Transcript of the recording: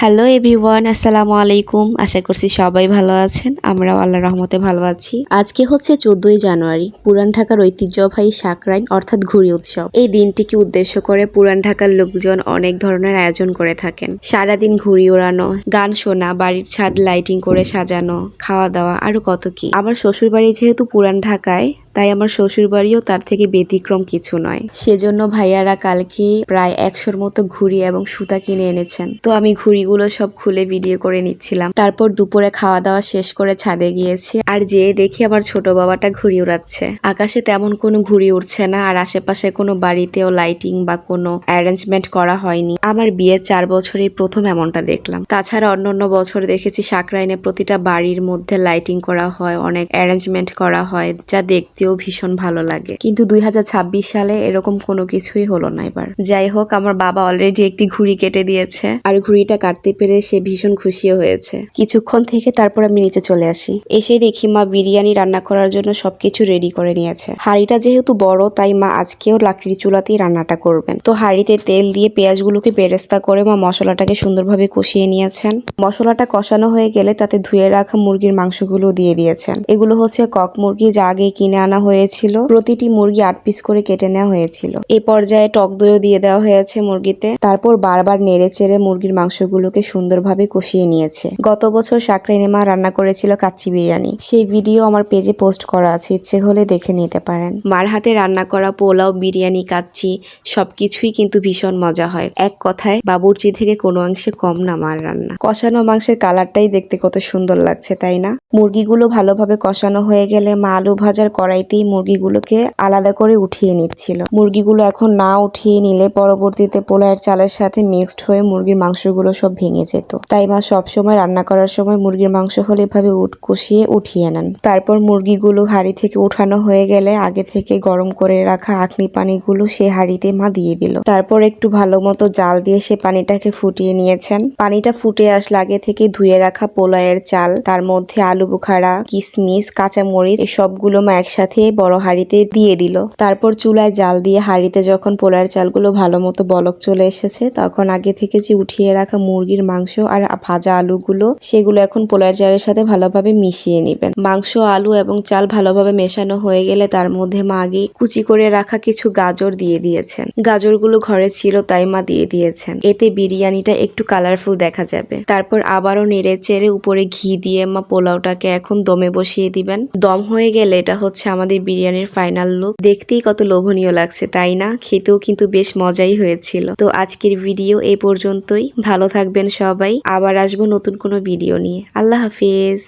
Hello everyone, আসসালামু আলাইকুম। আশা করছি সবাই ভালো আছেন। আমরাও আল্লাহর রহমতে ভালো আছি। আজকে হচ্ছে 14ই জানুয়ারি, পুরান ঢাকার ঐতিহ্যবাহী সাকরাইন অর্থাৎ ঘুড়ি উৎসব। এই দিনটিকে উদ্দেশ্য করে পুরান ঢাকার লোকজন অনেক ধরনের আয়োজন করে থাকেন। সারাদিন ঘুড়ি ওড়ানো, গান শোনা, বাড়ির ছাদ লাইটিং করে সাজানো, খাওয়া দাওয়া আরো কত কি। আমার শ্বশুর বাড়ি যেহেতু পুরান ঢাকায়, তাই আমার শ্বশুর বাড়িও তার থেকে ব্যতিক্রম কিছু নয়। সেজন্য ভাইয়ারা কালকে প্রায় 100-র মতো ঘুড়ি এবং সুতা কিনে এনেছেন। তো আমি ঘুড়িগুলো সব খুলে ভিডিও করে নিচ্ছিলাম। তারপর দুপুরে খাওয়া দাওয়া শেষ করে ছাদে গিয়েছি, আর যেয়ে দেখি আমার ছোট বাবাটা ঘুড়ি উড়াচ্ছে। আকাশে তেমন কোনো ঘুড়ি উড়ছে না, আর আশেপাশে কোনো বাড়িতেও লাইটিং বা কোনো অ্যারেঞ্জমেন্ট করা হয়নি। আমার বিয়ের 4 বছরেই প্রথম এমনটা দেখলাম। তাছাড়া অন্যান্য বছর দেখেছি সাকরাইনে প্রতিটা বাড়ির মধ্যে লাইটিং করা হয়, অনেক অ্যারেঞ্জমেন্ট করা হয়, যা দেখতেও ভীষণ ভালো লাগে। কিন্তু 2026 সালে এরকম কোনো কিছুই হলো না এবার। যাই হোক, আমার বাবা অলরেডি একটি ঘুড়ি কেটে দিয়েছে, আর ঘুড়িটা কাটতে পেরে সে ভীষণ খুশিও হয়েছে। কিছুক্ষণ থেকে তারপর আমি নিচে চলে আসি। এসে দেখি মা বিরিয়ানি রান্না করার জন্য সবকিছু রেডি করে নিয়েছে। হাঁড়িটা যেহেতু বড়, তাই মা আজকেও লাকড়ির চুলাতেই রান্নাটা করবেন। তো হাঁড়িতে তেল দিয়ে পেঁয়াজগুলোকে বেরেস্তা করে মা মশলাটাকে সুন্দরভাবে কষিয়ে নিয়েছেন। মশলাটা কষানো হয়ে গেলে তাতে ধুয়ে রাখা মুরগির মাংসগুলো দিয়ে দিয়েছেন। এগুলো হচ্ছে কক মুরগি, যা আগে কিনে আনা হয়েছিল। প্রতিটি মুরগি 8 পিস করে কেটে নেওয়া হয়েছিল। এ পর্যায়ে টক দইও দিয়ে দেওয়া হয়েছে মুরগিতে। তারপর বারবার নেড়ে চেড়ে মুরগির মাংসগুলোকে সুন্দরভাবে কষিয়ে নিয়েছে। গত বছর সাকরাইনে মা রান্না করেছিল কাচ্চি বিরিয়ানি, সেই ভিডিও আমার পেজে পোস্ট করা আছে, ইচ্ছে হলে দেখে নিতে পারেন। মার হাতে রান্না করা পোলাও, বিরিয়ানি, কাচ্চি সবকিছুই কিন্তু ভীষণ মজা হয়। এক কথায় বাবুর্চি থেকে কোনো অংশে কম না মার রান্না। কষানো মাংসের কালারটাই দেখতে কত সুন্দর লাগছে, তাই না? মুরগিগুলো ভালোভাবে কষানো হয়ে গেলে মা আলু ভাজার কড়াইতেই মুরগিগুলোকে আলাদা করে উঠিয়ে নিচ্ছিল। মুরগিগুলো এখন না উঠিয়ে নিলে পরবর্তীতে পোলাওয়ের চালের সাথে মিক্সড হয়ে মুরগির মাংসগুলো সব ভেঙে যেত। তাই মা সবসময় রান্না করার সময় মুরগির মাংস হলে এভাবে কষিয়ে উঠিয়ে নেন। তারপর মুরগিগুলো হাঁড়ি থেকে উঠানো হয়ে গেলে আগে থেকে গরম করে রাখা আখনি পানিগুলো সে হাঁড়িতে মা দিয়ে দিল। তারপর একটু ভালো মতো জাল দিয়ে সে পানিটাকে ফুটিয়ে নিয়েছেন। পানিটা ফুটে আসলে আগে থেকে ধুয়ে রাখা পোলাওয়ের চাল, তার মধ্যে আলু বুখারা, কিশমিশ, কাঁচামরিচ সবগুলো মা একসাথে বড় হাঁড়িতে দিয়ে দিল। তারপর চুলায় জাল দিয়ে হাঁড়িতে যখন পোলাওয়ের চালগুলো ভালো মতো বলক চলে এসেছে, তখন আগে থেকে যে উঠিয়ে রাখা মুরগির মাংস আর ভাজা আলুগুলো, সেগুলো এখন পোলাওয়ের চালের সাথে ভালোভাবে মিশিয়ে নেবেন। মাংস, আলু এবং চাল ভালোভাবে মেশানো হয়ে গেলে তার মধ্যে মা আগে কুচি করে রাখা কিছু গাজর দিয়ে দিয়েছেন। গাজরগুলো ঘরে ছিল, তাই মা দিয়ে দিয়েছেন। এতে বিরিয়ানিটা একটু কালারফুল দেখা যাবে। তারপর আবারও নেড়ে চেড়ে উপরে ঘি দিয়ে মা পোলাওটাকে এখন দমে বসিয়ে দিবেন। দম হয়ে গেলে এটা হচ্ছে আমাদের বিরিয়ানির ফাইনাল লুক। দেখতেই কত লোভনীয় লাগছে, তাই না? খেতেও কিন্তু বেশ মজাই হয়েছিল। তো আজকের ভিডিও এই পর্যন্তই। ভালো থাকবেন সবাই। আবার আসবো নতুন কোনো ভিডিও নিয়ে। আল্লাহ হাফেজ।